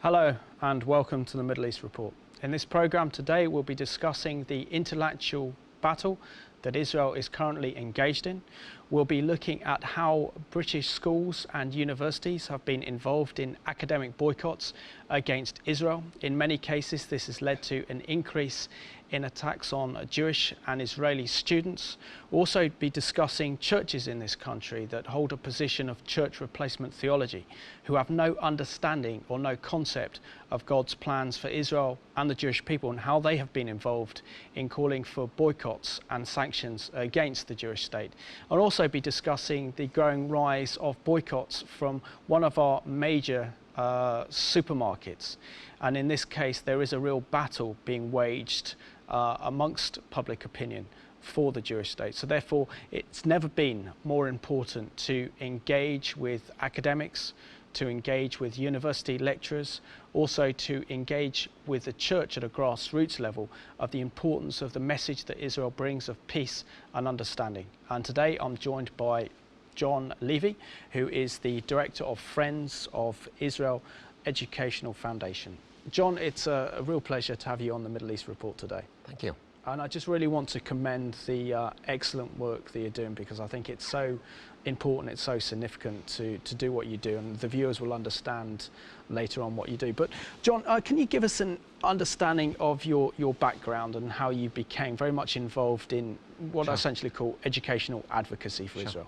Hello and welcome to the Middle East Report. In this programme today we'll be discussing the intellectual battle that Israel is currently engaged in. We'll be looking at how British schools and universities have been involved in academic boycotts against Israel. In many cases this has led to an increase in attacks on Jewish and Israeli students. We'll also be discussing churches in this country that hold a position of church replacement theology, who have no understanding or no concept of God's plans for Israel and the Jewish people, and how they have been involved in calling for boycotts and sanctions against the Jewish state. I'll also be discussing the growing rise of boycotts from one of our major supermarkets, and in this case there is a real battle being waged amongst public opinion for the Jewish state. So therefore it's never been more important to engage with academics, to engage with university lecturers, also to engage with the church at a grassroots level of the importance of the message that Israel brings of peace and understanding. And today I'm joined by John Levy, who is the Director of Friends of Israel Educational Foundation. John, it's a real pleasure to have you on the Middle East Report today. Thank you. And I just really want to commend the excellent work that you're doing, because I think it's so important, it's so significant to do what you do, and the viewers will understand later on what you do. But John, can you give us an understanding of your background and how you became very much involved in what I essentially call educational advocacy for Israel?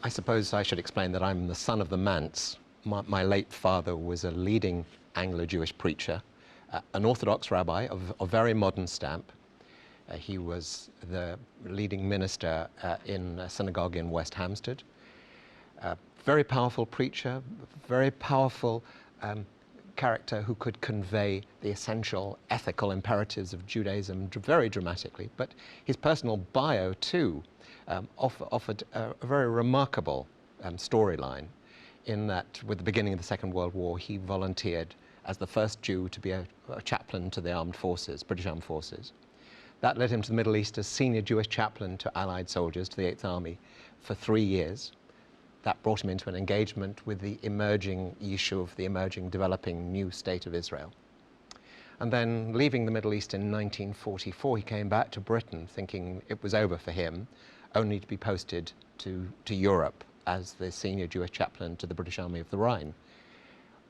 I suppose I should explain that I'm the son of the Mants. My late father was a leading Anglo-Jewish preacher, an Orthodox rabbi of very modern stamp. He was the leading minister in a synagogue in West Hampstead. Very powerful preacher, very powerful character who could convey the essential ethical imperatives of Judaism very dramatically. But his personal bio too offered a very remarkable storyline, in that with the beginning of the Second World War he volunteered as the first Jew to be a chaplain to the armed forces, British Armed Forces. That led him to the Middle East as senior Jewish chaplain to Allied soldiers, to the 8th Army, for 3 years. That brought him into an engagement with the emerging issue of the emerging, developing new state of Israel. And then, leaving the Middle East in 1944, he came back to Britain thinking it was over for him, only to be posted to Europe as the senior Jewish chaplain to the British Army of the Rhine,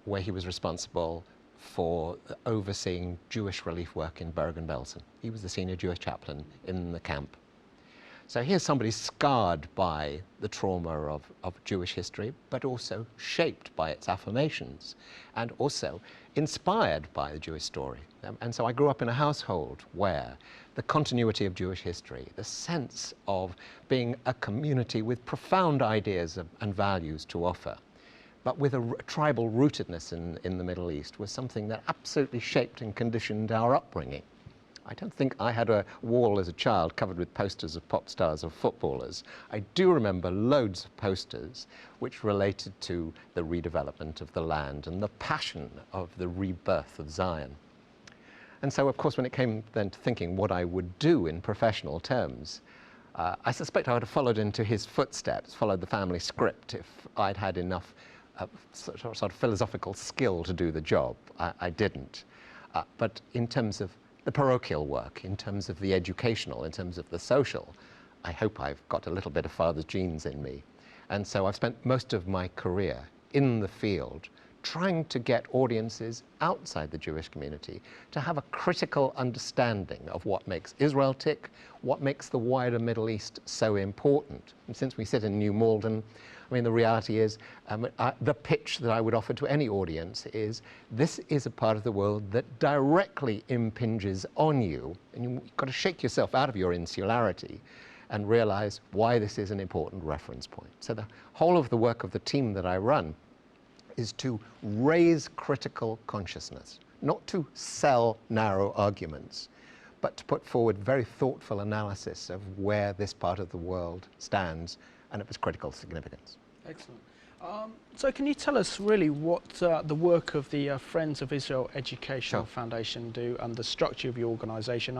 where he was responsible for overseeing Jewish relief work in Bergen-Belsen. He was the senior Jewish chaplain in the camp. So here's somebody scarred by the trauma of Jewish history, but also shaped by its affirmations, and also inspired by the Jewish story. And so I grew up in a household where the continuity of Jewish history, the sense of being a community with profound ideas and values to offer, but with a tribal rootedness in the Middle East, was something that absolutely shaped and conditioned our upbringing. I don't think I had a wall as a child covered with posters of pop stars or footballers. I do remember loads of posters which related to the redevelopment of the land and the passion of the rebirth of Zion. And so, of course, when it came then to thinking what I would do in professional terms, I suspect I would have followed into his footsteps, followed the family script, if I'd had enough sort of philosophical skill to do the job. I didn't. But in terms of the parochial work, in terms of the educational, in terms of the social, I hope I've got a little bit of father's genes in me. And so I've spent most of my career in the field trying to get audiences outside the Jewish community to have a critical understanding of what makes Israel tick, what makes the wider Middle East so important. And since we sit in New Malden, I mean, the reality is, the pitch that I would offer to any audience is, this is a part of the world that directly impinges on you, and you've got to shake yourself out of your insularity and realize why this is an important reference point. So the whole of the work of the team that I run is to raise critical consciousness, not to sell narrow arguments, but to put forward very thoughtful analysis of where this part of the world stands and of its critical significance. Excellent. So can you tell us really what the work of the Friends of Israel Educational Foundation do and the structure of your organisation?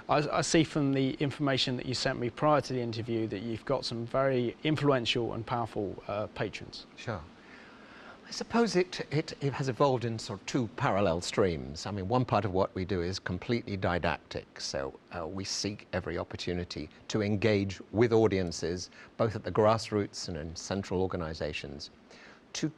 I see from the information that you sent me prior to the interview that you've got some very influential and powerful patrons. Sure. I suppose it has evolved in sort of two parallel streams. I mean, one part of what we do is completely didactic, so we seek every opportunity to engage with audiences, both at the grassroots and in central organizations, to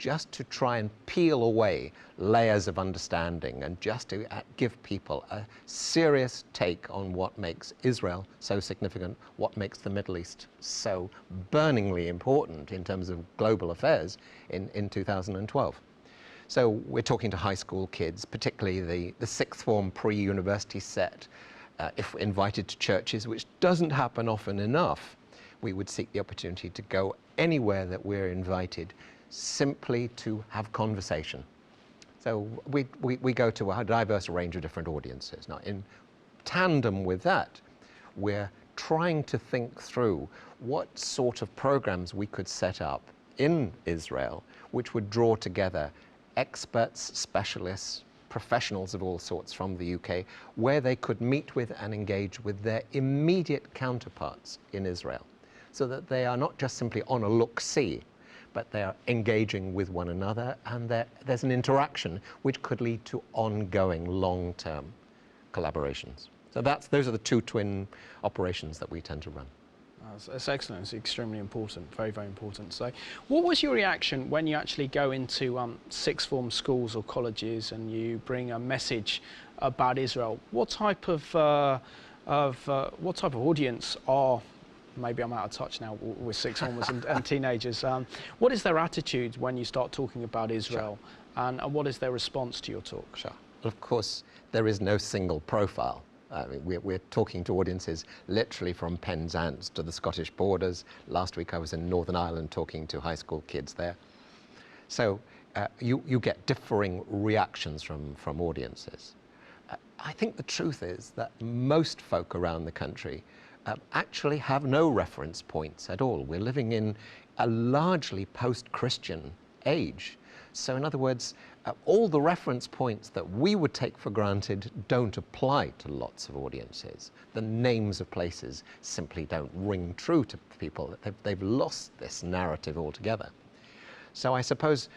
try and peel away layers of understanding and just to give people a serious take on what makes Israel so significant, what makes the Middle East so burningly important in terms of global affairs in 2012. So we're talking to high school kids, particularly the sixth form pre-university set. If invited to churches, which doesn't happen often enough, we would seek the opportunity to go anywhere that we're invited, simply to have conversation. So we go to a diverse range of different audiences. Now, in tandem with that, we're trying to think through what sort of programs we could set up in Israel which would draw together experts, specialists, professionals of all sorts from the UK, where they could meet with and engage with their immediate counterparts in Israel, so that they are not just simply on a look-see, but they are engaging with one another, and there's an interaction which could lead to ongoing long-term collaborations. So those are the two twin operations that we tend to run. That's excellent. It's extremely important, very, very important. So what was your reaction when you actually go into sixth form schools or colleges and you bring a message about Israel? What type of audience are, maybe I'm out of touch now with sixth formers and teenagers, what is their attitude when you start talking about Israel? Sure. And what is their response to your talk? Sure. Well, of course, there is no single profile. I mean, we're talking to audiences literally from Penzance to the Scottish borders. Last week I was in Northern Ireland talking to high school kids there. So you get differing reactions from audiences. I think the truth is that most folk around the country actually have no reference points at all. We're living in a largely post-Christian age. So in other words, all the reference points that we would take for granted don't apply to lots of audiences. The names of places simply don't ring true to people. They've lost this narrative altogether. So I suppose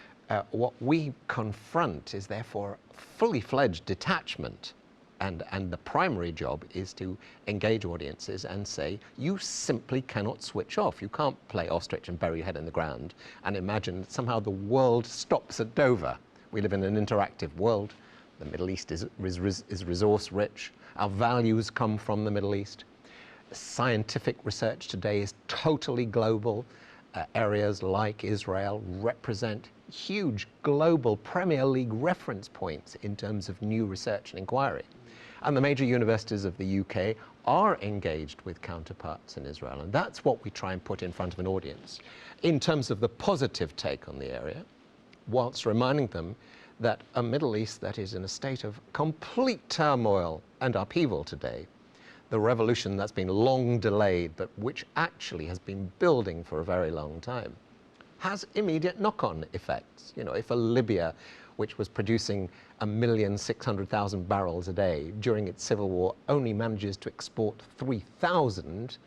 what we confront is therefore fully fledged detachment. And the primary job is to engage audiences and say, you simply cannot switch off. You can't play ostrich and bury your head in the ground and imagine that somehow the world stops at Dover. We live in an interactive world. The Middle East is resource rich. Our values come from the Middle East. Scientific research today is totally global. Areas like Israel represent huge global Premier League reference points in terms of new research and inquiry. And the major universities of the UK are engaged with counterparts in Israel. And that's what we try and put in front of an audience in terms of the positive take on the area, whilst reminding them that a Middle East that is in a state of complete turmoil and upheaval today, the revolution that's been long delayed, but which actually has been building for a very long time, has immediate knock-on effects. You know, if a Libya, which was producing 1,600,000 barrels a day during its civil war, only manages to export 3,000,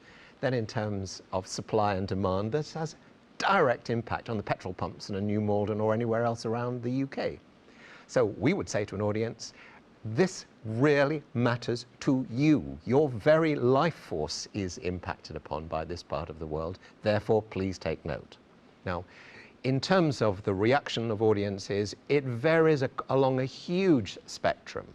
then in terms of supply and demand, this has direct impact on the petrol pumps in a New Malden or anywhere else around the UK. So we would say to an audience, this really matters to you. Your very life force is impacted upon by this part of the world. Therefore, please take note. Now, in terms of the reaction of audiences, it varies along a huge spectrum,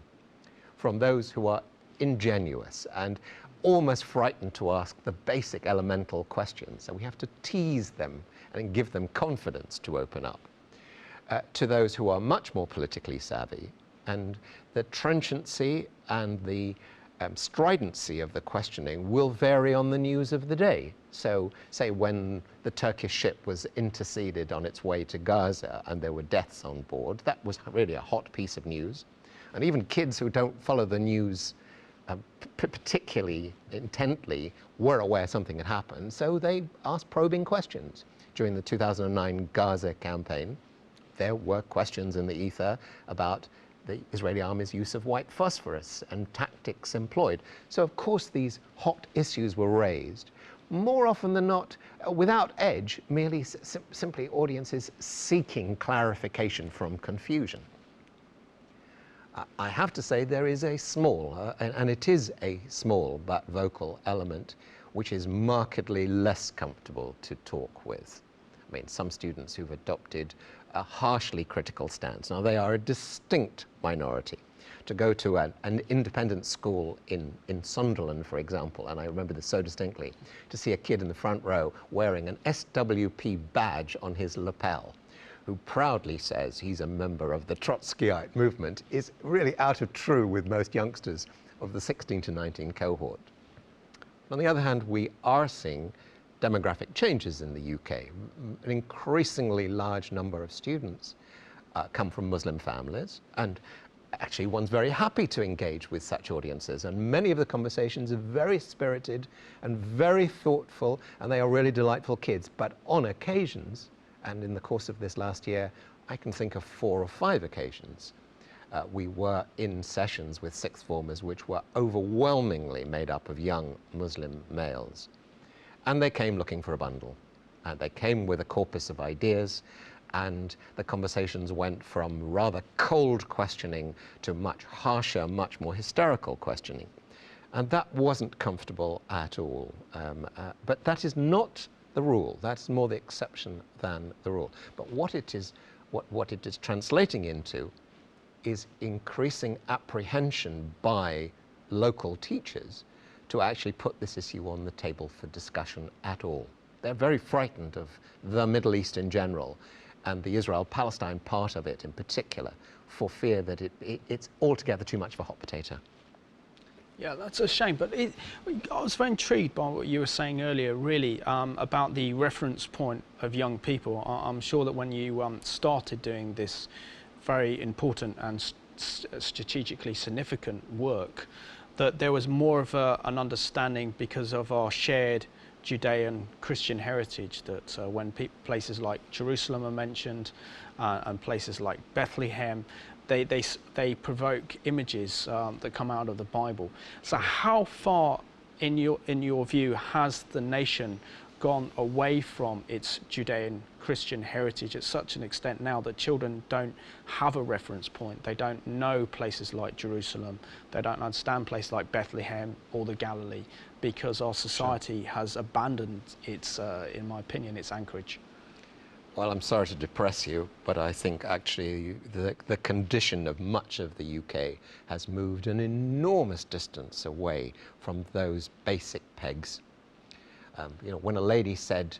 from those who are ingenuous and almost frightened to ask the basic elemental questions. So we have to tease them and give them confidence to open up, to those who are much more politically savvy. And the trenchancy and the stridency of the questioning will vary on the news of the day. So, say when the Turkish ship was interceded on its way to Gaza and there were deaths on board, that was really a hot piece of news. And even kids who don't follow the news particularly intently were aware something had happened, so they asked probing questions. During the 2009 Gaza campaign, there were questions in the ether about the Israeli army's use of white phosphorus and tactics employed. So of course these hot issues were raised, more often than not, without edge, merely simply audiences seeking clarification from confusion. I have to say there is a small, and it is a small but vocal element, which is markedly less comfortable to talk with. I mean, some students who've adopted a harshly critical stance. Now, they are a distinct minority. To go to an independent school in Sunderland, for example, and I remember this so distinctly, to see a kid in the front row wearing an SWP badge on his lapel, who proudly says he's a member of the Trotskyite movement, is really out of true with most youngsters of the 16 to 19 cohort. On the other hand, we are seeing demographic changes in the UK. An increasingly large number of students come from Muslim families, and actually one's very happy to engage with such audiences, and many of the conversations are very spirited and very thoughtful, and they are really delightful kids. But on occasions, and in the course of this last year, I can think of 4 or 5 occasions, we were in sessions with sixth formers which were overwhelmingly made up of young Muslim males. And they came looking for a bundle. And they came with a corpus of ideas, and the conversations went from rather cold questioning to much harsher, much more hysterical questioning. And that wasn't comfortable at all. But that is not the rule. That's more the exception than the rule. But what it is translating into is increasing apprehension by local teachers to actually put this issue on the table for discussion at all. They're very frightened of the Middle East in general, and the Israel-Palestine part of it in particular, for fear that it's altogether too much of a hot potato. Yeah, that's a shame, but I was very intrigued by what you were saying earlier, really, about the reference point of young people. I'm sure that when you started doing this very important and strategically significant work, that there was more of an understanding because of our shared Judean Christian heritage, that when places like Jerusalem are mentioned and places like Bethlehem, they provoke images that come out of the Bible. So how far, in your view, has the nation gone away from its Judean Christian heritage at such an extent now that children don't have a reference point? They don't know places like Jerusalem, they don't understand places like Bethlehem or the Galilee, because our society has abandoned its, in my opinion, its anchorage. Well, I'm sorry to depress you, but I think actually the condition of much of the UK has moved an enormous distance away from those basic pegs. You know, when a lady said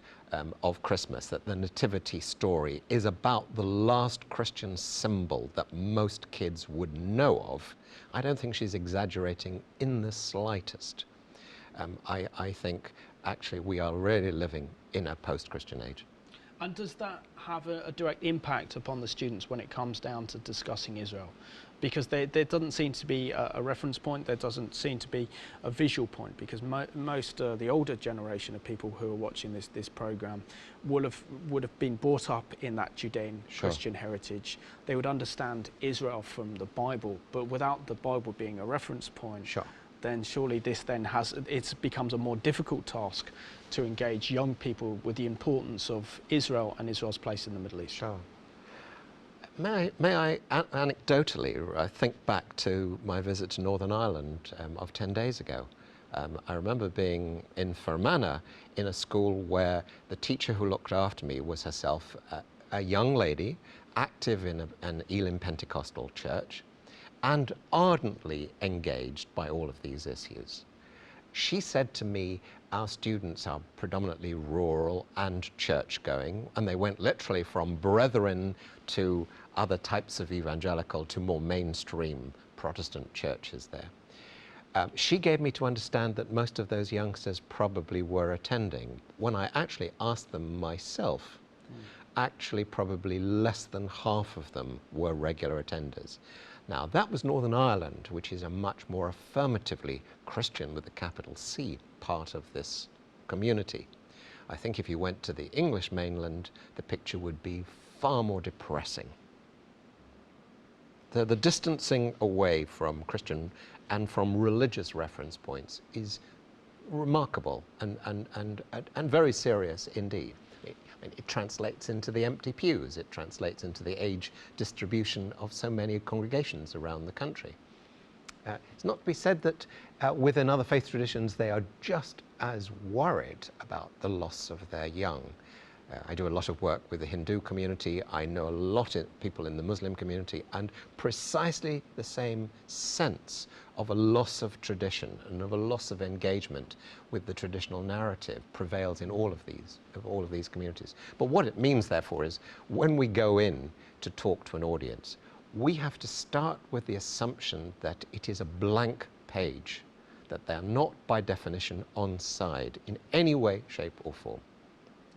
of Christmas that the nativity story is about the last Christian symbol that most kids would know of, I don't think she's exaggerating in the slightest. I think actually we are really living in a post-Christian age. And does that have a direct impact upon the students when it comes down to discussing Israel? Because there doesn't seem to be a reference point, there doesn't seem to be a visual point, because most the older generation of people who are watching this program would have been brought up in that Judean Christian heritage. They would understand Israel from the Bible, but without the Bible being a reference point, then surely this then becomes a more difficult task to engage young people with the importance of Israel and Israel's place in the Middle East. Sure. May I anecdotally think back to my visit to Northern Ireland of 10 days ago. I remember being in Fermanagh in a school where the teacher who looked after me was herself a young lady, active in an Elim Pentecostal church, and ardently engaged by all of these issues. She said to me, our students are predominantly rural and church-going, and they went literally from brethren to other types of evangelical to more mainstream Protestant churches there. She gave me to understand that most of those youngsters probably were attending. When I actually asked them myself, actually probably less than half of them were regular attenders. Now, that was Northern Ireland, which is a much more affirmatively Christian, with a capital C, part of this community. I think if you went to the English mainland, the picture would be far more depressing. The distancing away from Christian and from religious reference points is remarkable and very serious indeed. It translates into the empty pews, it translates into the age distribution of so many congregations around the country. It's not to be said that within other faith traditions they are just as worried about the loss of their young. I do a lot of work with the Hindu community, I know a lot of people in the Muslim community, and precisely the same sense of a loss of tradition and of a loss of engagement with the traditional narrative prevails in all of these communities. But what it means, therefore, is when we go in to talk to an audience, we have to start with the assumption that it is a blank page, that they are not by definition on side in any way, shape or form.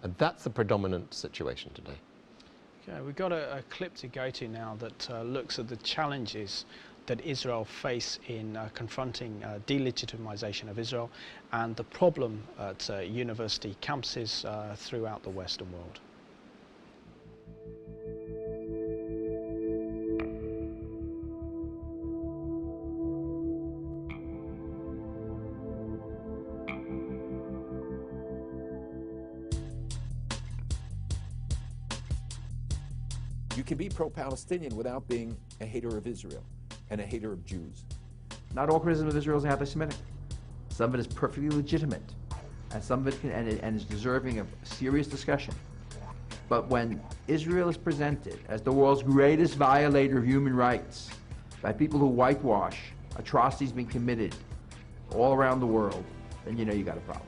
And that's the predominant situation today. Okay, we've got a clip to go to now that looks at the challenges that Israel face in confronting delegitimization of Israel and the problem at university campuses throughout the Western world. You can be pro-Palestinian without being a hater of Israel and a hater of Jews. Not all criticism of Israel is anti-Semitic. Some of it is perfectly legitimate, and some of it can, and is deserving of serious discussion. But when Israel is presented as the world's greatest violator of human rights by people who whitewash atrocities being committed all around the world, then you know you got a problem.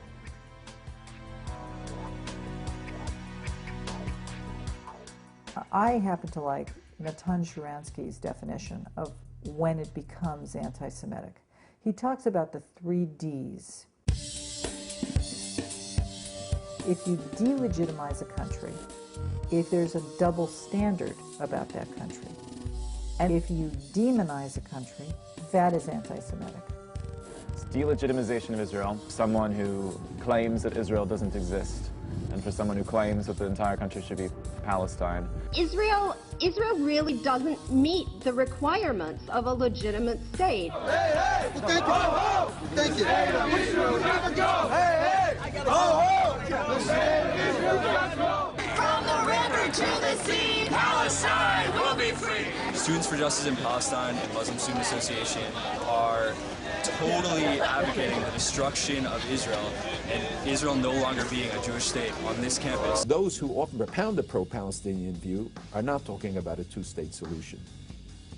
I happen to like Natan Sharansky's definition of when it becomes anti-Semitic. He talks about the 3 Ds. If you delegitimize a country, if there's a double standard about that country, and if you demonize a country, that is anti-Semitic. It's delegitimization of Israel, someone who claims that Israel doesn't exist, and for someone who claims that the entire country should be Palestine. Israel really doesn't meet the requirements of a legitimate state. Hey, hey! Thank you! Oh, oh. Thank you! Hey, Israel never go! Hey, hey! Oh, oh. From the river to the sea, Palestine will be free! Students for Justice in Palestine and Muslim Student Association are totally advocating the destruction of Israel and Israel no longer being a Jewish state on this campus. Those who often propound the pro-Palestinian view are not talking about a 2-state solution.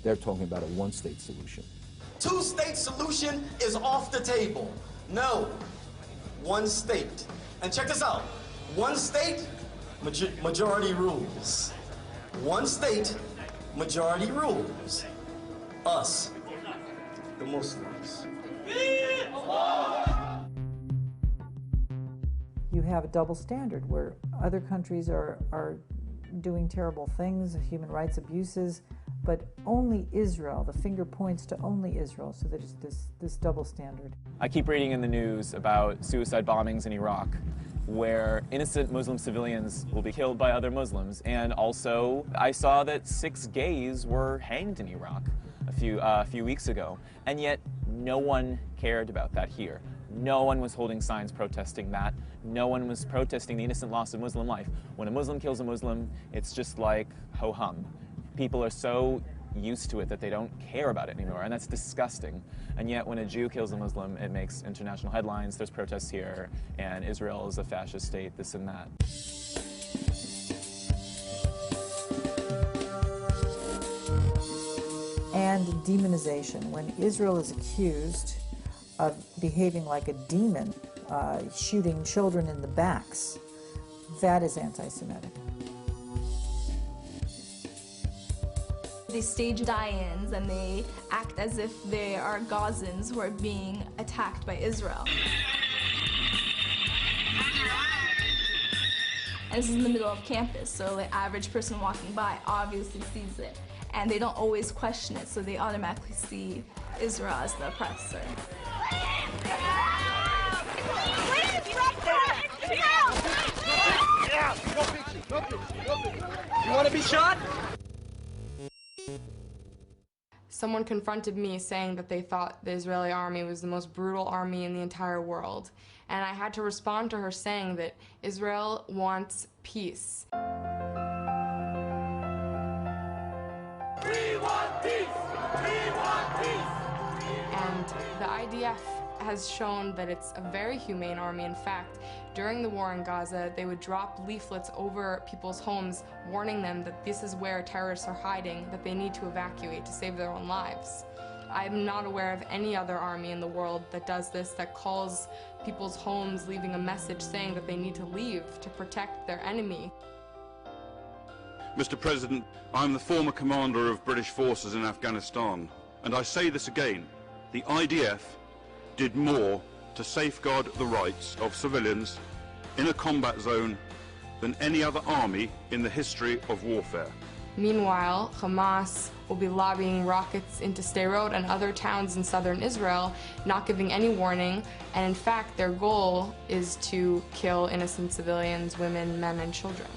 They're talking about a 1-state solution. 2-state solution is off the table. No, 1 state. And check this out. 1 state, majority rules. 1 state, majority rules. Us, the Muslims. You have a double standard where other countries are doing terrible things, human rights abuses, but only Israel, the finger points to only Israel, so there's this double standard. I keep reading in the news about suicide bombings in Iraq, where innocent Muslim civilians will be killed by other Muslims. And also, I saw that 6 gays were hanged in Iraq a few weeks ago, and yet no one cared about that here. No one was holding signs protesting that. No one was protesting the innocent loss of Muslim life. When a Muslim kills a Muslim, it's just like ho-hum. People are so used to it that they don't care about it anymore, and that's disgusting. And yet when a Jew kills a Muslim, it makes international headlines, there's protests here, and Israel is a fascist state, this and that. And demonization. When Israel is accused of behaving like a demon, shooting children in the backs, that is anti-Semitic. They stage die-ins and they act as if they are Gazans who are being attacked by Israel. And this is in the middle of campus, so the average person walking by obviously sees it. And they don't always question it, so they automatically see Israel as the oppressor. You want to be shot? someone confronted me saying that they thought the Israeli army was the most brutal army in the entire world. And I had to respond to her saying that Israel wants peace. We want peace! We want peace! And the IDF has shown that it's a very humane army. In fact, during the war in Gaza, they would drop leaflets over people's homes warning them that this is where terrorists are hiding, that they need to evacuate to save their own lives. I'm not aware of any other army in the world that does this, that calls people's homes, leaving a message saying that they need to leave to protect their enemy. Mr. President, I'm the former commander of British forces in Afghanistan, and I say this again, the IDF did more to safeguard the rights of civilians in a combat zone than any other army in the history of warfare. Meanwhile, Hamas will be lobbing rockets into Sderot and other towns in southern Israel, not giving any warning, and in fact their goal is to kill innocent civilians, women, men, and children.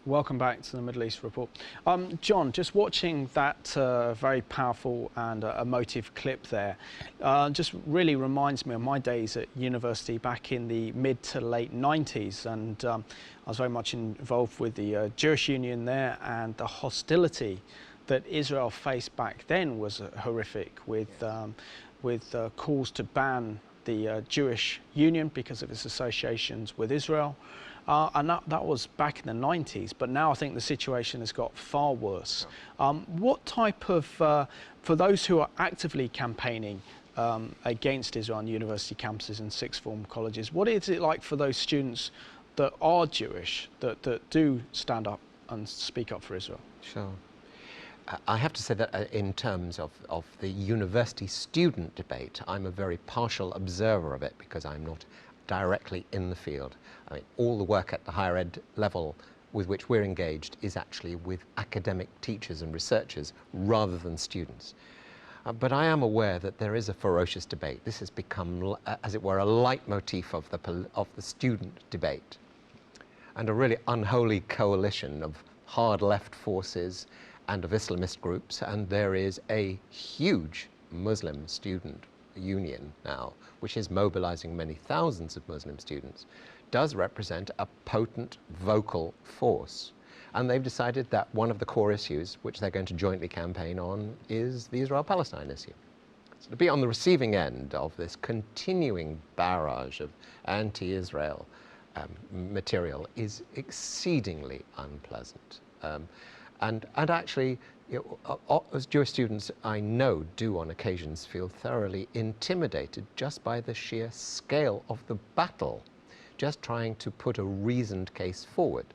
Welcome back to the Middle East Report. John, just watching that very powerful and emotive clip there, just really reminds me of my days at university back in the mid to late 90s, and I was very much involved with the Jewish Union there, and the hostility that Israel faced back then was horrific, with calls to ban the Jewish Union because of its associations with Israel. And that was back in the 90s, but now I think the situation has got far worse. What type of, for those who are actively campaigning against Israel on university campuses and sixth form colleges, what is it like for those students that are Jewish, that do stand up and speak up for Israel? Sure. I have to say that in terms of the university student debate, I'm a very partial observer of it because I'm not directly in the field. I mean, all the work at the higher ed level with which we're engaged is actually with academic teachers and researchers rather than students. But I am aware that there is a ferocious debate. This has become, as it were, a leitmotif of the student debate, and a really unholy coalition of hard left forces and of Islamist groups, and there is a huge Muslim student union now, which is mobilizing many thousands of Muslim students, does represent a potent vocal force. And they've decided that one of the core issues, which they're going to jointly campaign on, is the Israel-Palestine issue. So to be on the receiving end of this continuing barrage of anti-Israel material is exceedingly unpleasant. And actually, as Jewish students, I know, do on occasions feel thoroughly intimidated just by the sheer scale of the battle, just trying to put a reasoned case forward.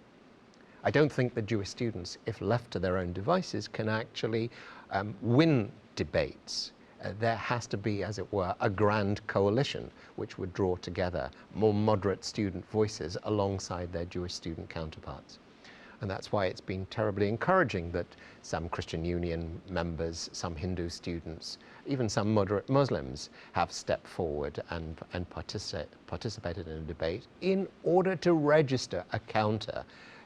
I don't think that Jewish students, if left to their own devices, can actually win debates. There has to be, as it were, a grand coalition which would draw together more moderate student voices alongside their Jewish student counterparts. And that's why it's been terribly encouraging that some Christian Union members, some Hindu students, even some moderate Muslims have stepped forward and participated in a debate in order to register a counter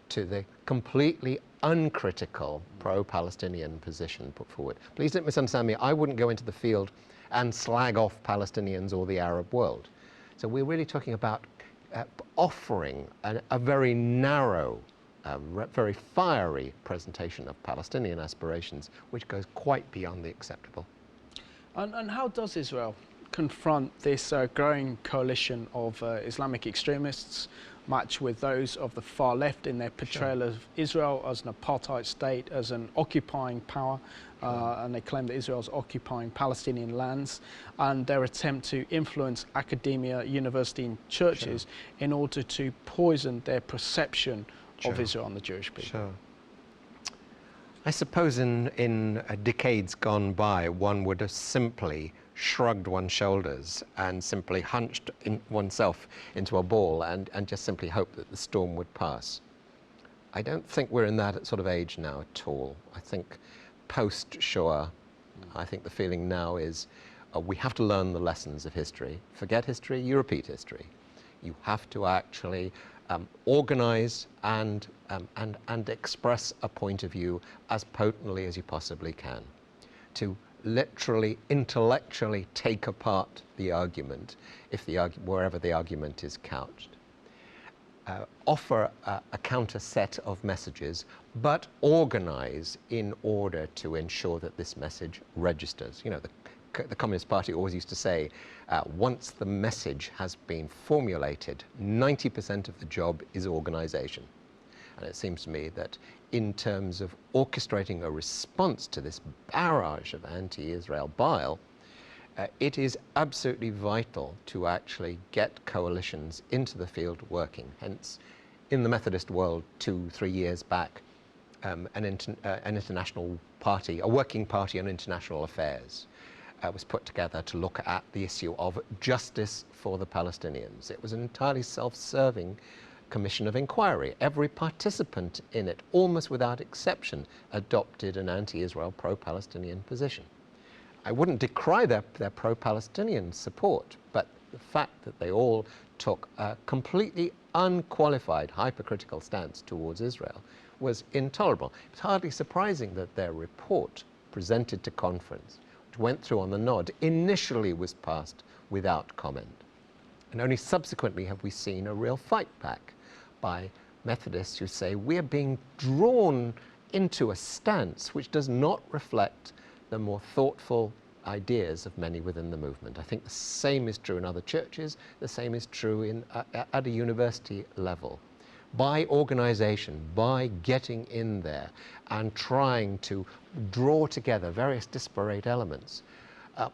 to the completely uncritical pro-Palestinian position put forward. Please don't misunderstand me. I wouldn't go into the field and slag off Palestinians or the Arab world. So we're really talking about offering a very narrow, very fiery presentation of Palestinian aspirations, which goes quite beyond the acceptable. And how does Israel confront this growing coalition of Islamic extremists, matched with those of the far left in their portrayal of Israel as an apartheid state, as an occupying power, and they claim that Israel is occupying Palestinian lands, and their attempt to influence academia, university and churches in order to poison their perception of Israel and the Jewish people? Sure. I suppose in decades gone by, one would have simply shrugged one's shoulders and simply hunched oneself into a ball and just simply hoped that the storm would pass. I don't think we're in that sort of age now at all. I think post-Shoah, I think the feeling now is, we have to learn the lessons of history. Forget history, you repeat history. You have to actually organize and express a point of view as potently as you possibly can. To literally, intellectually take apart the argument, wherever the argument is couched. Offer a counter set of messages, but organize in order to ensure that this message registers. You know, the Communist Party always used to say, once the message has been formulated, 90% of the job is organization. And it seems to me that in terms of orchestrating a response to this barrage of anti-Israel bile, it is absolutely vital to actually get coalitions into the field working. Hence, in the Methodist world 2-3 years back, an international party, a working party on international affairs, was put together to look at the issue of justice for the Palestinians. It was an entirely self-serving commission of inquiry. Every participant in it, almost without exception, adopted an anti-Israel, pro-Palestinian position. I wouldn't decry their pro-Palestinian support, but the fact that they all took a completely unqualified, hypercritical stance towards Israel was intolerable. It's hardly surprising that their report presented to conference, which went through on the nod, initially was passed without comment. And only subsequently have we seen a real fight back by Methodists who say we're being drawn into a stance which does not reflect the more thoughtful ideas of many within the movement. I think the same is true in other churches, the same is true at a university level. By organization, by getting in there and trying to draw together various disparate elements,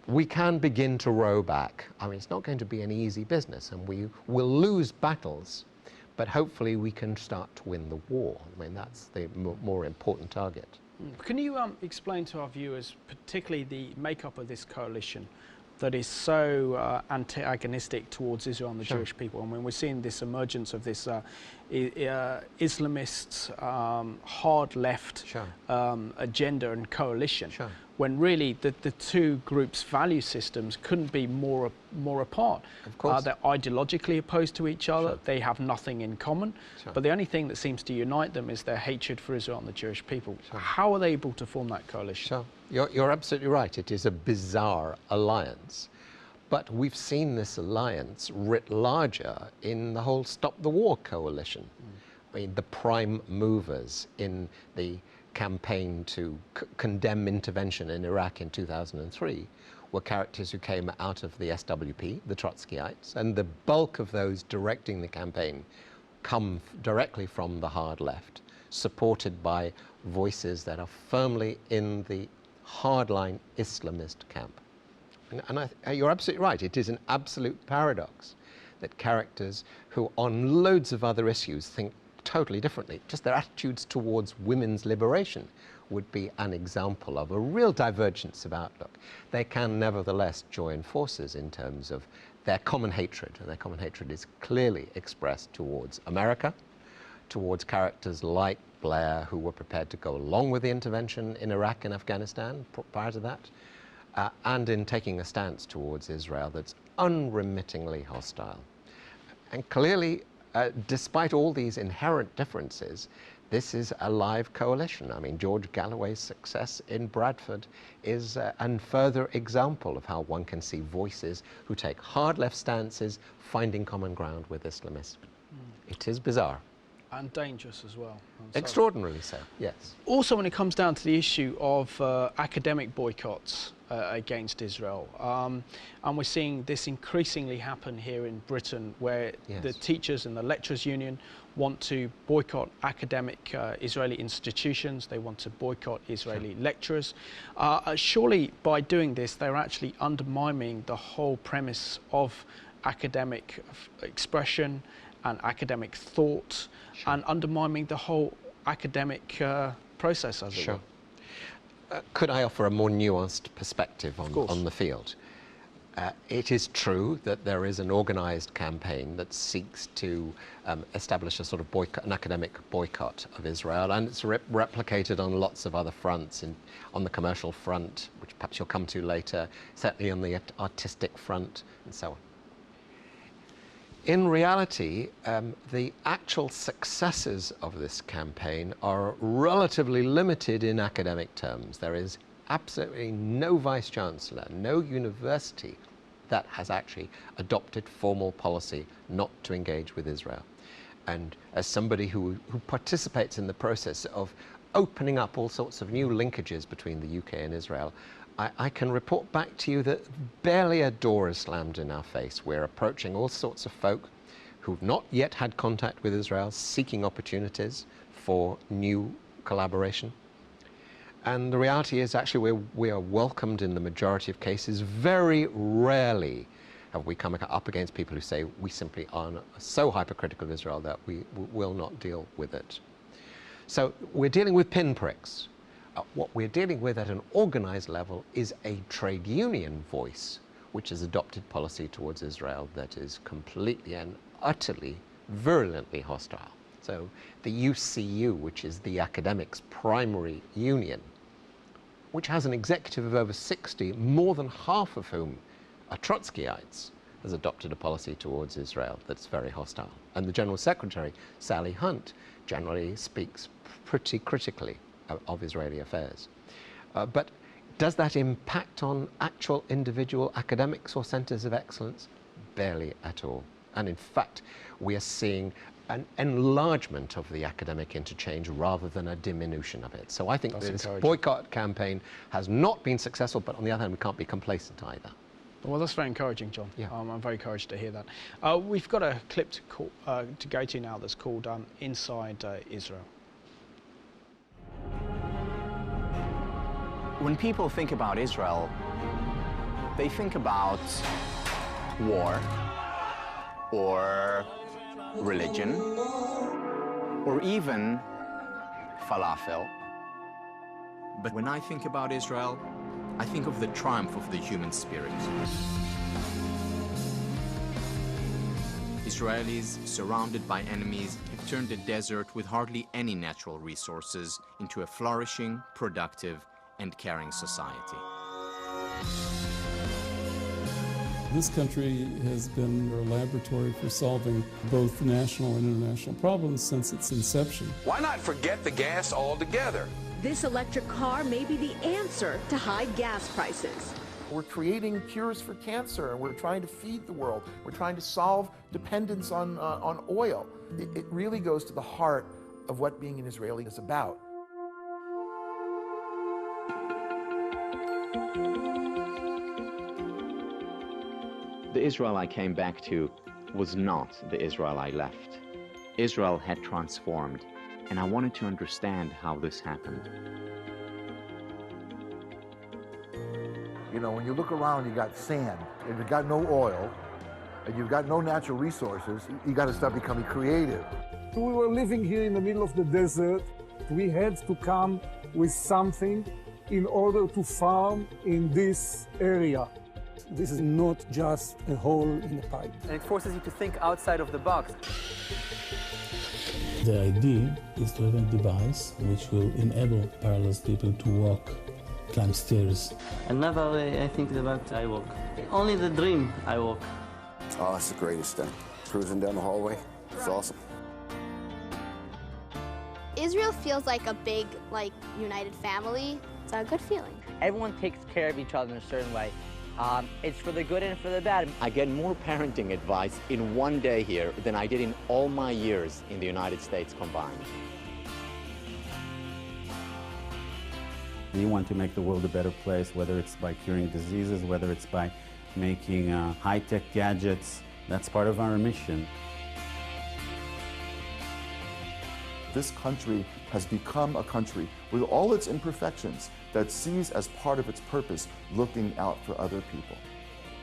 we can begin to row back. I mean, it's not going to be an easy business, and we will lose battles, but hopefully we can start to win the war. I mean, that's the more important target. Can you explain to our viewers, particularly the makeup of this coalition that is so antagonistic towards Israel and the Jewish people? I mean, we're seeing this emergence of this Islamist, hard left agenda and coalition, when really the two groups' value systems couldn't be more apart. Of course. They're ideologically opposed to each other. They have nothing in common. But the only thing that seems to unite them is their hatred for Israel and the Jewish people. How are they able to form that coalition? You're absolutely right. It is a bizarre alliance. But we've seen this alliance writ larger in the whole Stop the War coalition. I mean, the prime movers in the campaign to condemn intervention in Iraq in 2003 were characters who came out of the SWP, the Trotskyites, and the bulk of those directing the campaign come directly from the hard left, supported by voices that are firmly in the hardline Islamist camp. And you're absolutely right. It is an absolute paradox that characters who on loads of other issues think totally differently, just their attitudes towards women's liberation would be an example of a real divergence of outlook. They can nevertheless join forces in terms of their common hatred, and their common hatred is clearly expressed towards America, towards characters like Blair, who were prepared to go along with the intervention in Iraq and Afghanistan prior to that, and in taking a stance towards Israel that's unremittingly hostile. And clearly, despite all these inherent differences, this is a live coalition. I mean, George Galloway's success in Bradford is a further example of how one can see voices who take hard left stances finding common ground with Islamists. It is bizarre. And dangerous as well. Extraordinarily so, yes. Also, when it comes down to the issue of academic boycotts against Israel, and we're seeing this increasingly happen here in Britain, where the teachers and the lecturers union want to boycott academic Israeli institutions, they want to boycott Israeli lecturers. Surely by doing this, they're actually undermining the whole premise of academic expression and academic thought, and undermining the whole academic process, as it were. Could I offer a more nuanced perspective on the field? It is true that there is an organized campaign that seeks to establish a sort of an academic boycott of Israel, and it's replicated on lots of other fronts, on the commercial front, which perhaps you'll come to later, certainly on the artistic front, and so on. In reality, the actual successes of this campaign are relatively limited in academic terms. There is absolutely no vice-chancellor, no university that has actually adopted formal policy not to engage with Israel. And as somebody who participates in the process of opening up all sorts of new linkages between the UK and Israel, I can report back to you that barely a door is slammed in our face. We're approaching all sorts of folk who've not yet had contact with Israel, seeking opportunities for new collaboration. And the reality is actually we are welcomed in the majority of cases. Very rarely have we come up against people who say we simply are so hypercritical of Israel that we will not deal with it. So we're dealing with pinpricks. What we're dealing with at an organized level is a trade union voice which has adopted policy towards Israel that is completely and utterly, virulently hostile. So the UCU, which is the academics' primary union, which has an executive of over 60, more than half of whom are Trotskyites, has adopted a policy towards Israel that's very hostile. And the General Secretary, Sally Hunt, generally speaks pretty critically of Israeli affairs. But does that impact on actual individual academics or centers of excellence? Barely at all. And in fact, we are seeing an enlargement of the academic interchange rather than a diminution of it. So I think this boycott campaign has not been successful, but on the other hand, we can't be complacent either. Well, that's very encouraging, John. Yeah. I'm very encouraged to hear that. We've got a clip to go to now that's called Inside Israel. When people think about Israel, they think about war, or religion, or even falafel. But when I think about Israel, I think of the triumph of the human spirit. Israelis, surrounded by enemies, have turned a desert with hardly any natural resources into a flourishing, productive, and caring society. This country has been a laboratory for solving both national and international problems since its inception. Why not forget the gas altogether? This electric car may be the answer to high gas prices. We're creating cures for cancer, and we're trying to feed the world. We're trying to solve dependence on oil. It really goes to the heart of what being an Israeli is about. The Israel I came back to was not the Israel I left. Israel had transformed, and I wanted to understand how this happened. You know, when you look around, you got sand, and you've got no oil, and you've got no natural resources, you got to start becoming creative. We were living here in the middle of the desert. We had to come with something in order to farm in this area. This is not just a hole in a pipe. And it forces you to think outside of the box. The idea is to have a device which will enable paralyzed people to walk, climb stairs. And never I think about I walk. Only the dream I walk. Oh, it's the greatest thing. Cruising down the hallway, it's awesome. Israel feels like a big, united family. It's a good feeling. Everyone takes care of each other in a certain way. It's for the good and for the bad. I get more parenting advice in one day here than I did in all my years in the United States combined. We want to make the world a better place, whether it's by curing diseases, whether it's by making high-tech gadgets. That's part of our mission. This country has become a country with all its imperfections that sees as part of its purpose looking out for other people.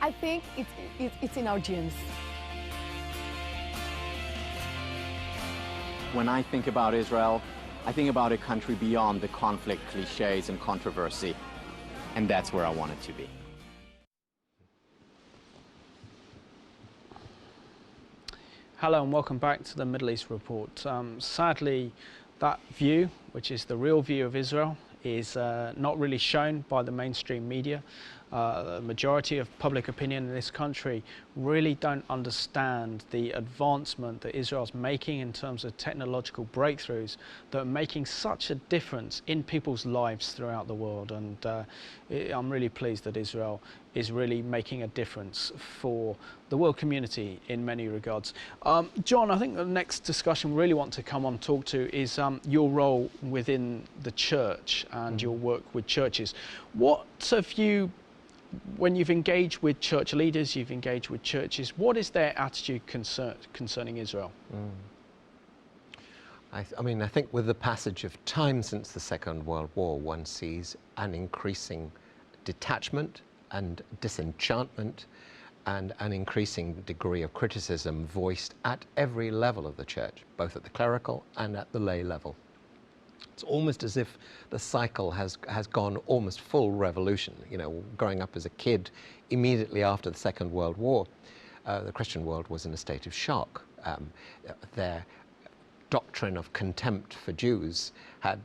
I think it's in our genes. When I think about Israel, I think about a country beyond the conflict, cliches, and controversy, and that's where I want it to be. Hello and welcome back to the Middle East Report. Sadly, that view, which is the real view of Israel, is not really shown by the mainstream media. The majority of public opinion in this country really don't understand the advancement that Israel's making in terms of technological breakthroughs that are making such a difference in people's lives throughout the world. And I'm really pleased that Israel is really making a difference for the world community in many regards. John, I think the next discussion we really want to come on talk to is your role within the church and your work with churches. What have you, when you've engaged with church leaders, you've engaged with churches, what is their attitude concerning Israel? I mean, I think with the passage of time since the Second World War, one sees an increasing detachment and disenchantment and an increasing degree of criticism voiced at every level of the church, both at the clerical and at the lay level. It's almost as if the cycle has gone almost full revolution. You know, growing up as a kid, immediately after the Second World War, the Christian world was in a state of shock. Their doctrine of contempt for Jews had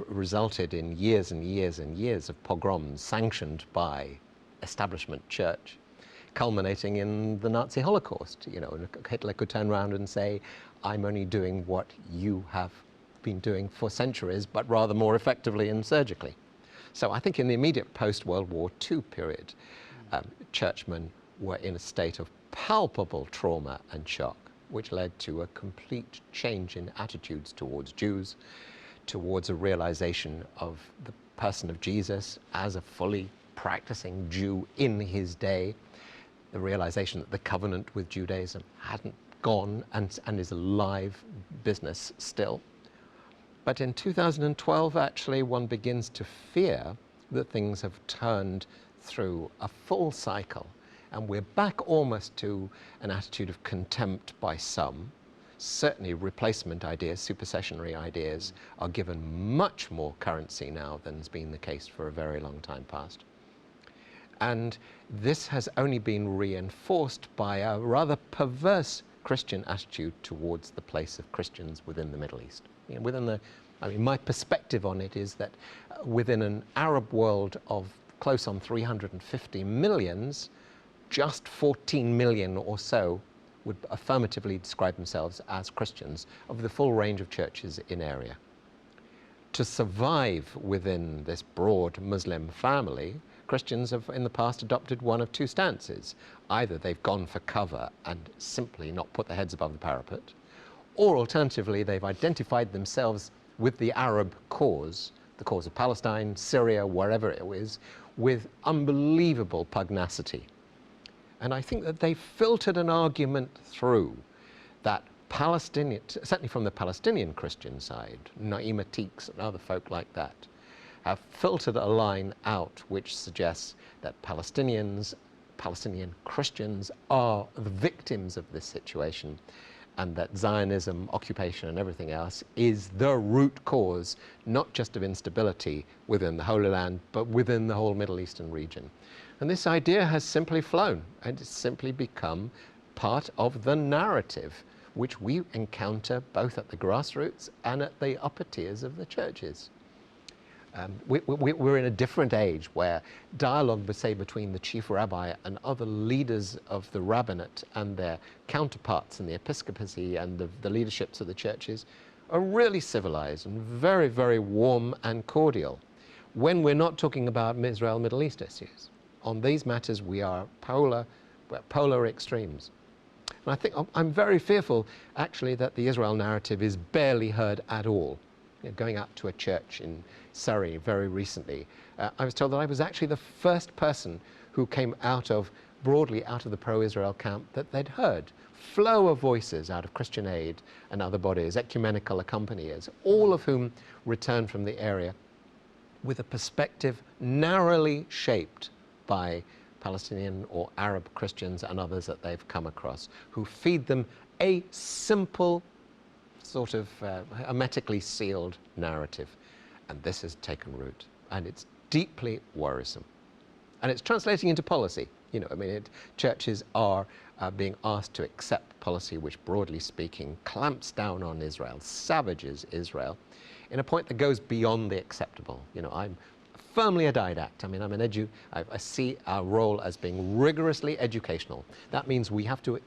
resulted in years and years and years of pogroms sanctioned by establishment church, culminating in the Nazi Holocaust. You know, Hitler could turn around and say, I'm only doing what you have been doing for centuries, but rather more effectively and surgically. So I think in the immediate post-World War II period, churchmen were in a state of palpable trauma and shock, which led to a complete change in attitudes towards Jews, towards a realization of the person of Jesus as a fully practicing Jew in his day, the realization that the covenant with Judaism hadn't gone and is a live business still. But in 2012, actually, one begins to fear that things have turned through a full cycle, and we're back almost to an attitude of contempt by some. Certainly replacement ideas, supersessionary ideas, are given much more currency now than has been the case for a very long time past. And this has only been reinforced by a rather perverse Christian attitude towards the place of Christians within the Middle East. You know, within the, I mean, my perspective on it is that within an Arab world of close on 350 millions, just 14 million or so would affirmatively describe themselves as Christians of the full range of churches in area. To survive within this broad Muslim family, Christians have in the past adopted one of two stances. Either they've gone for cover and simply not put their heads above the parapet, or alternatively they've identified themselves with the Arab cause, the cause of Palestine, Syria, wherever it is, with unbelievable pugnacity. And I think that they filtered an argument through that Palestinian, certainly from the Palestinian Christian side, Naima Teeks and other folk like that, have filtered a line out which suggests that Palestinian Christians are the victims of this situation, and that Zionism, occupation and everything else is the root cause, not just of instability within the Holy Land, but within the whole Middle Eastern region. And this idea has simply flown, and it's simply become part of the narrative which we encounter both at the grassroots and at the upper tiers of the churches. We're in a different age where dialogue, say, between the chief rabbi and other leaders of the rabbinate and their counterparts in the episcopacy and the leaderships of the churches are really civilized and very, very warm and cordial when we're not talking about Israel Middle East issues. On these matters, we are polar extremes. And I think I'm very fearful, actually, that the Israel narrative is barely heard at all. You know, going out to a church in Surrey very recently, I was told that I was actually the first person who came broadly out of the pro-Israel camp that they'd heard. Flow of voices out of Christian Aid and other bodies, ecumenical accompaniers, all of whom returned from the area with a perspective narrowly shaped by Palestinian or Arab Christians and others that they've come across, who feed them a simple sort of hermetically sealed narrative. And this has taken root, and it's deeply worrisome. And it's translating into policy. You know, I mean, churches are being asked to accept policy which, broadly speaking, clamps down on Israel, savages Israel, in a point that goes beyond the acceptable. You know, I'm firmly a didact. I mean, I see our role as being rigorously educational. That means we have to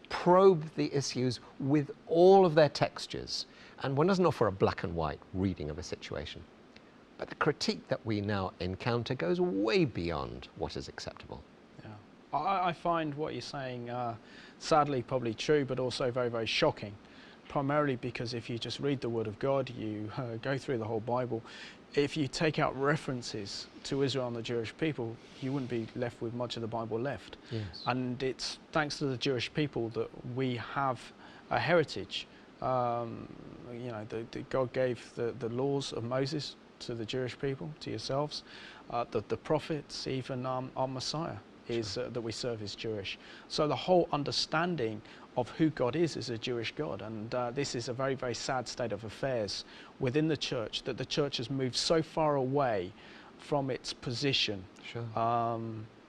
probe the issues with all of their textures. And one doesn't offer a black and white reading of a situation. But the critique that we now encounter goes way beyond what is acceptable. Yeah. I find what you're saying sadly probably true, but also very, very shocking. Primarily because if you just read the Word of God, you go through the whole Bible, if you take out references to Israel and the Jewish people, you wouldn't be left with much of the Bible left. Yes. And it's thanks to the Jewish people that we have a heritage. You know, God gave the laws of Moses to the Jewish people, to yourselves. The prophets, even our Messiah is that we serve is Jewish. So the whole understanding of who God is a Jewish God, and this is a very, very sad state of affairs within the church, that the church has moved so far away from its position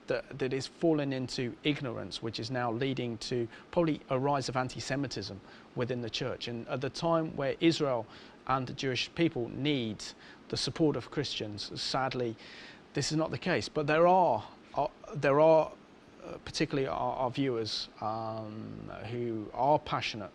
that it's fallen into ignorance, which is now leading to probably a rise of anti-Semitism within the church. And at the time where Israel and the Jewish people need the support of Christians, sadly, this is not the case. But there are particularly our viewers who are passionate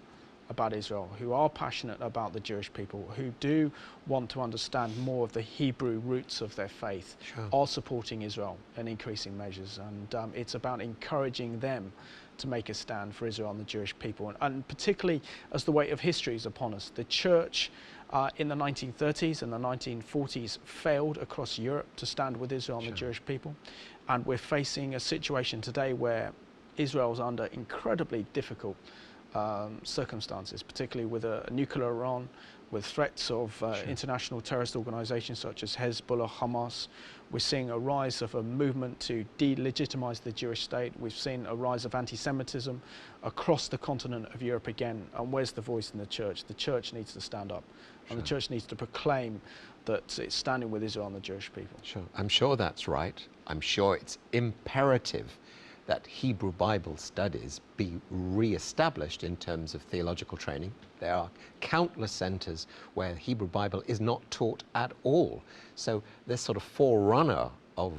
about Israel, who are passionate about the Jewish people, who do want to understand more of the Hebrew roots of their faith, are supporting Israel in increasing measures. And it's about encouraging them to make a stand for Israel and the Jewish people. And particularly as the weight of history is upon us, the church in the 1930s and the 1940s failed across Europe to stand with Israel and the Jewish people. And we're facing a situation today where Israel's under incredibly difficult circumstances, particularly with a nuclear Iran, with threats of international terrorist organizations such as Hezbollah, Hamas. We're seeing a rise of a movement to delegitimize the Jewish state. We've seen a rise of anti-Semitism across the continent of Europe again. And where's the voice in the church? The church needs to stand up. And the church needs to proclaim that it's standing with Israel and the Jewish people. Sure, I'm sure that's right. I'm sure it's imperative that Hebrew Bible studies be re-established in terms of theological training. There are countless centers where Hebrew Bible is not taught at all. So this sort of forerunner of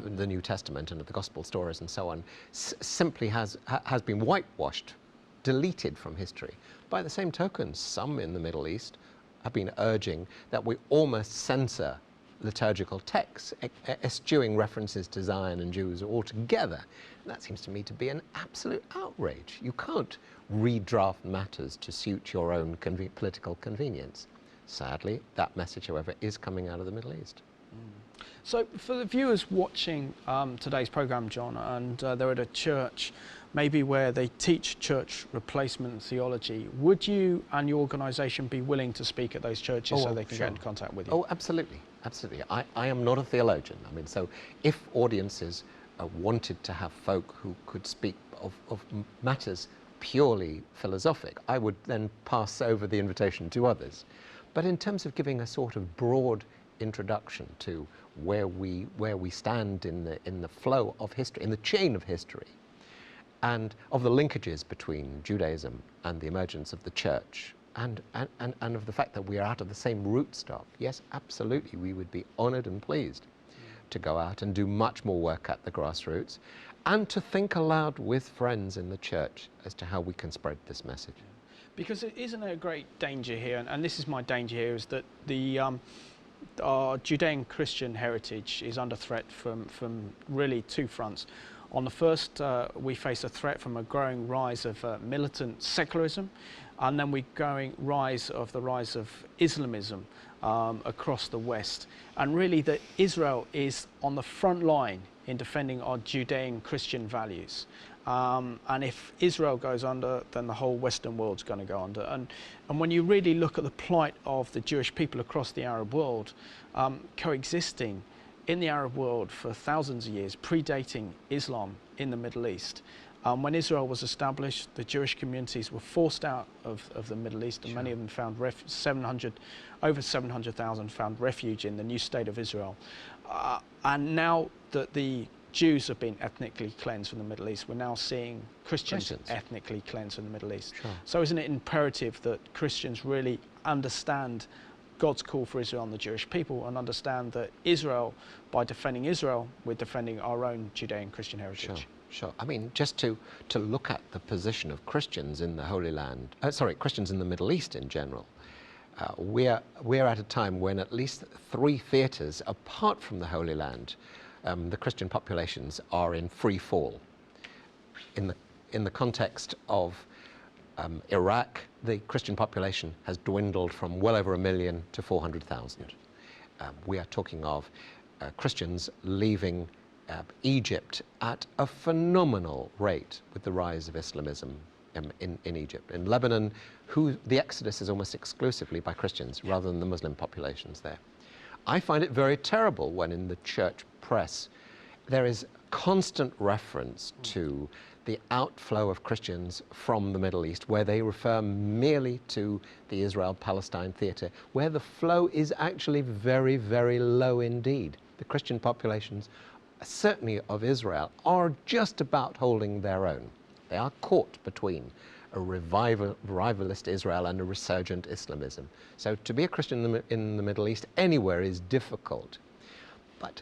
the New Testament and of the gospel stories and so on simply has been whitewashed, deleted from history. By the same token, some in the Middle East have been urging that we almost censor liturgical texts, eschewing references to Zion and Jews altogether. And that seems to me to be an absolute outrage. You can't redraft matters to suit your own political convenience. Sadly, that message, however, is coming out of the Middle East. So for the viewers watching today's program, John, and they're at a church maybe where they teach church replacement theology, would you and your organisation be willing to speak at those churches so they can get in contact with you? Oh, absolutely, absolutely. I am not a theologian. I mean, so if audiences wanted to have folk who could speak of matters purely philosophic, I would then pass over the invitation to others. But in terms of giving a sort of broad introduction to where we stand in the flow of history, in the chain of history, and of the linkages between Judaism and the emergence of the church, and of the fact that we are out of the same rootstock, yes, absolutely, we would be honoured and pleased to go out and do much more work at the grassroots, and to think aloud with friends in the church as to how we can spread this message. Because isn't there a great danger here, and this is my danger here, is that our Judean Christian heritage is under threat from really two fronts. On the first, we face a threat from a growing rise of militant secularism, and then we're going rise of Islamism across the West. And really that Israel is on the front line in defending our Judean Christian values. And if Israel goes under, then the whole Western world's going to go under. And when you really look at the plight of the Jewish people across the Arab world, coexisting in the Arab world for thousands of years, predating Islam in the Middle East. When Israel was established, the Jewish communities were forced out of the Middle East, and many of them found over 700,000 found refuge in the new state of Israel. And now that the Jews have been ethnically cleansed from the Middle East. We're now seeing Christians ethnically cleansed from the Middle East. Sure. So isn't it imperative that Christians really understand God's call for Israel and the Jewish people, and understand that Israel, by defending Israel, we're defending our own Judean Christian heritage? Sure. Sure. I mean, just to look at the position of Christians in the Holy Land, Christians in the Middle East in general, we're at a time when at least 3 theatres, apart from the Holy Land, the Christian populations are in free fall. In the context of Iraq, the Christian population has dwindled from well over 1 million to 400,000. We are talking of Christians leaving Egypt at a phenomenal rate with the rise of Islamism in Egypt. In Lebanon, the exodus is almost exclusively by Christians rather than the Muslim populations there. I find it very terrible when in the church press there is constant reference to the outflow of Christians from the Middle East, where they refer merely to the Israel-Palestine theatre, where the flow is actually very, very low indeed. The Christian populations, certainly of Israel, are just about holding their own. They are caught between a revivalist Israel and a resurgent Islamism. So to be a Christian in the Middle East anywhere is difficult. But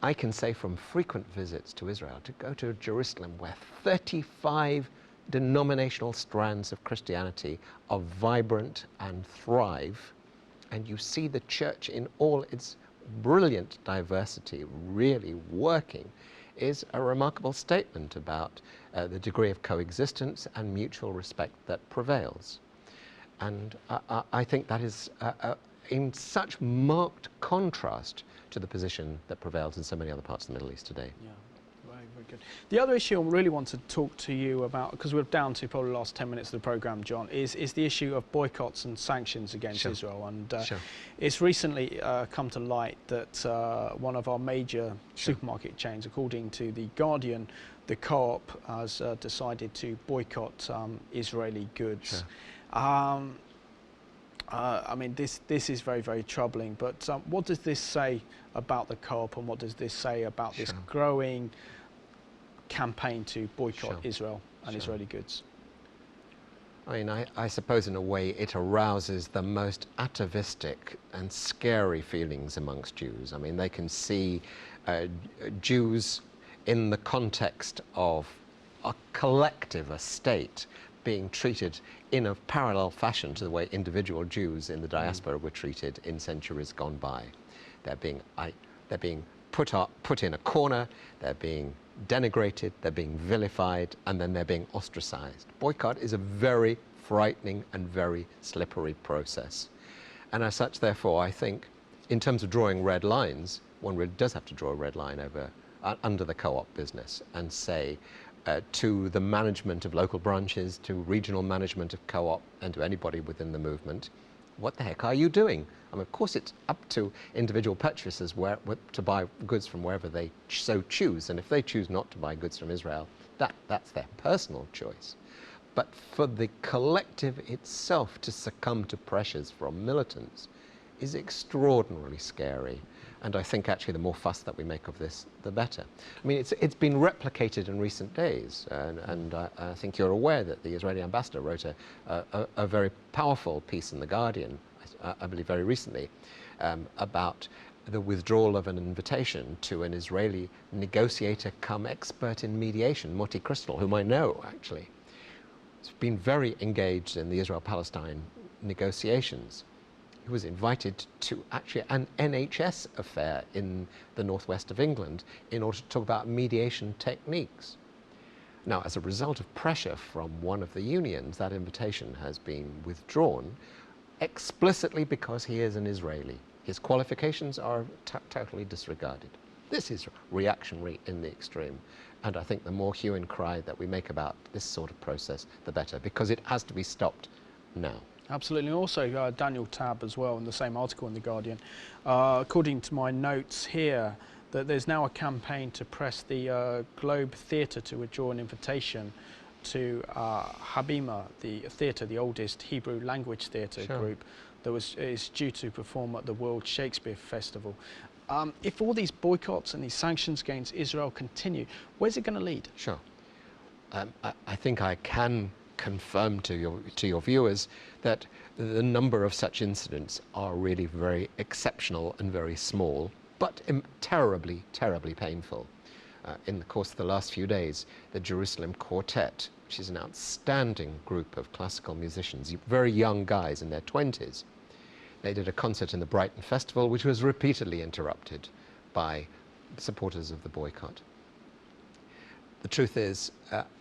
I can say from frequent visits to Israel, to go to Jerusalem, where 35 denominational strands of Christianity are vibrant and thrive, and you see the church in all its brilliant diversity really working, is a remarkable statement about the degree of coexistence and mutual respect that prevails. And I think that is in such marked contrast to the position that prevails in so many other parts of the Middle East today. Yeah, very, very good. The other issue I really want to talk to you about, because we're down to probably the last 10 minutes of the programme, John, is the issue of boycotts and sanctions against Israel. And it's recently come to light that one of our major supermarket chains, according to The Guardian, the Co-op, has decided to boycott Israeli goods. I mean, this is very, very troubling, but what does this say about the Co-op, and what does this say about this growing campaign to boycott Israel and Israeli goods? I mean, I suppose in a way it arouses the most atavistic and scary feelings amongst Jews. I mean, they can see Jews in the context of a collective, a state, being treated in a parallel fashion to the way individual Jews in the diaspora were treated in centuries gone by. They're being put in a corner, they're being denigrated, they're being vilified, and then they're being ostracized. Boycott is a very frightening and very slippery process. And as such, therefore, I think, in terms of drawing red lines, one really does have to draw a red line under the Co-op business and say, to the management of local branches, to regional management of Co-op, and to anybody within the movement, what the heck are you doing? I mean, of course, it's up to individual purchasers to buy goods from wherever they so choose, and if they choose not to buy goods from Israel, that's their personal choice. But for the collective itself to succumb to pressures from militants is extraordinarily scary. And I think actually the more fuss that we make of this, the better. I mean, it's been replicated in recent days, and I think you're aware that the Israeli ambassador wrote a very powerful piece in The Guardian, I believe very recently, about the withdrawal of an invitation to an Israeli negotiator come expert in mediation, Moti Crystal, whom I know actually. He's been very engaged in the Israel-Palestine negotiations. He was invited to actually an NHS affair in the northwest of England in order to talk about mediation techniques. Now, as a result of pressure from one of the unions, that invitation has been withdrawn explicitly because he is an Israeli. His qualifications are totally disregarded. This is reactionary in the extreme. And I think the more hue and cry that we make about this sort of process, the better, because it has to be stopped now. Absolutely. Also, Daniel Tabb as well, in the same article in The Guardian, according to my notes here, that there's now a campaign to press the Globe Theatre to withdraw an invitation to Habima, the theatre, the oldest Hebrew language theatre group, that is due to perform at the World Shakespeare Festival. If all these boycotts and these sanctions against Israel continue, where's it going to lead? Sure. I think I can confirm to your viewers that the number of such incidents are really very exceptional and very small, but terribly, terribly painful. In the course of the last few days, the Jerusalem Quartet, which is an outstanding group of classical musicians, very young guys in their 20s, they did a concert in the Brighton Festival, which was repeatedly interrupted by supporters of the boycott. The truth is,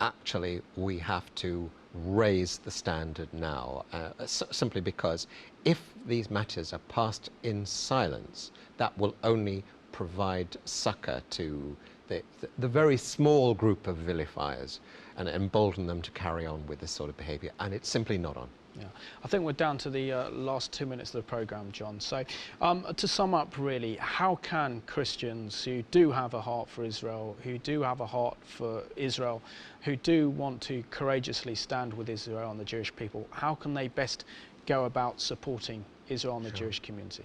actually, we have to raise the standard now, simply because if these matters are passed in silence, that will only provide succor to the very small group of vilifiers and embolden them to carry on with this sort of behaviour, and it's simply not on. Yeah, I think we're down to the last 2 minutes of the programme, John. So to sum up really, how can Christians who do have a heart for Israel, who do have a heart for Israel, who do want to courageously stand with Israel and the Jewish people, how can they best go about supporting Israel and the Jewish community?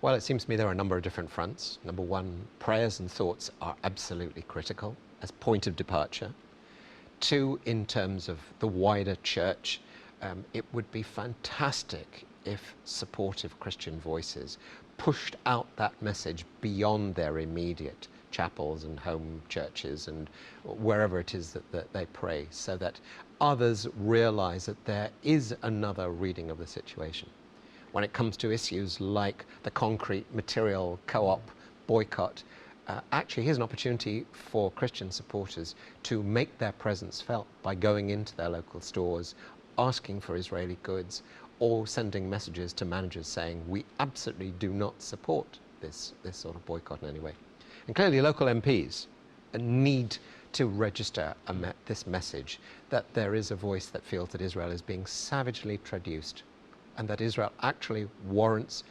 Well, it seems to me there are a number of different fronts. Number one, prayers and thoughts are absolutely critical as point of departure. Two, in terms of the wider church, it would be fantastic if supportive Christian voices pushed out that message beyond their immediate chapels and home churches and wherever it is that they pray, so that others realize that there is another reading of the situation. When it comes to issues like the concrete material co-op boycott, actually here's an opportunity for Christian supporters to make their presence felt by going into their local stores, asking for Israeli goods, or sending messages to managers saying we absolutely do not support this sort of boycott in any way. And clearly local MPs need to register this message that there is a voice that feels that Israel is being savagely traduced and that Israel actually warrants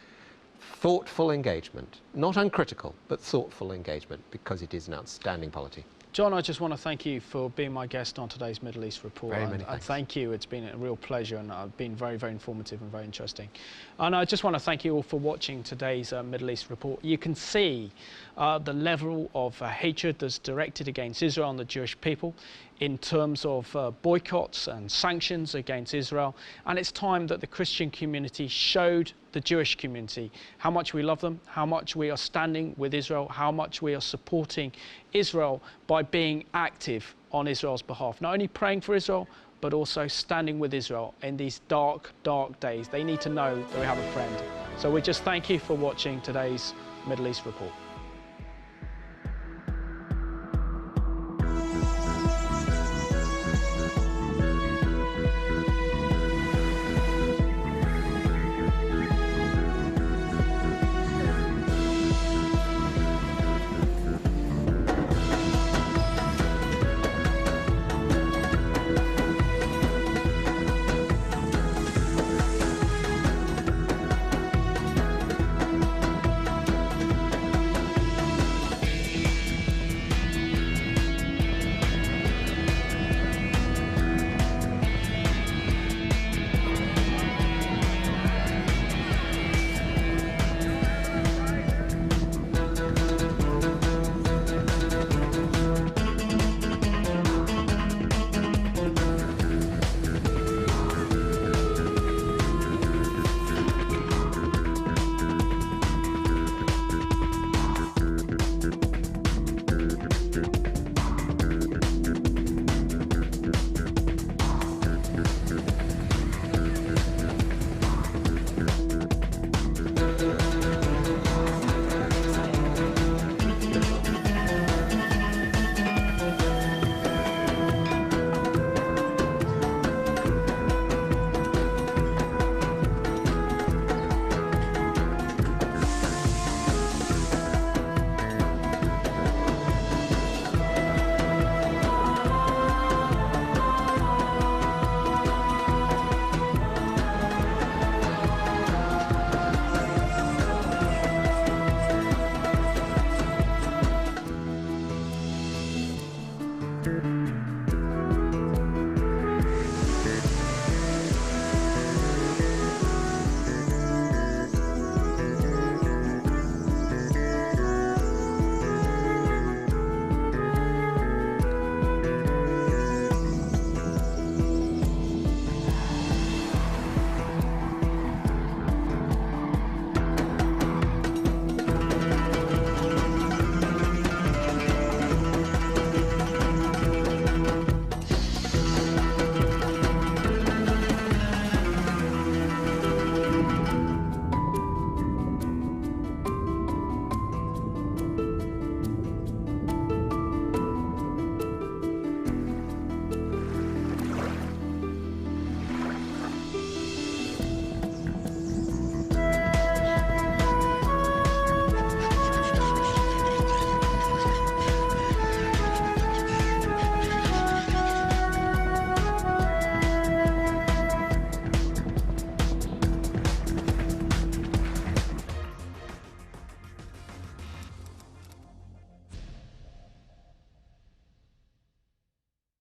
thoughtful engagement, not uncritical, but thoughtful engagement, because it is an outstanding polity. John, I just want to thank you for being my guest on today's Middle East Report. Very many and thanks. Thank you. It's been a real pleasure and been very, very informative and very interesting. And I just want to thank you all for watching today's Middle East Report. You can see the level of hatred that's directed against Israel and the Jewish people in terms of boycotts and sanctions against Israel. And it's time that the Christian community showed the Jewish community how much we love them, how much we are standing with Israel, how much we are supporting Israel by being active on Israel's behalf. Not only praying for Israel, but also standing with Israel in these dark, dark days. They need to know that we have a friend. So we just thank you for watching today's Middle East Report.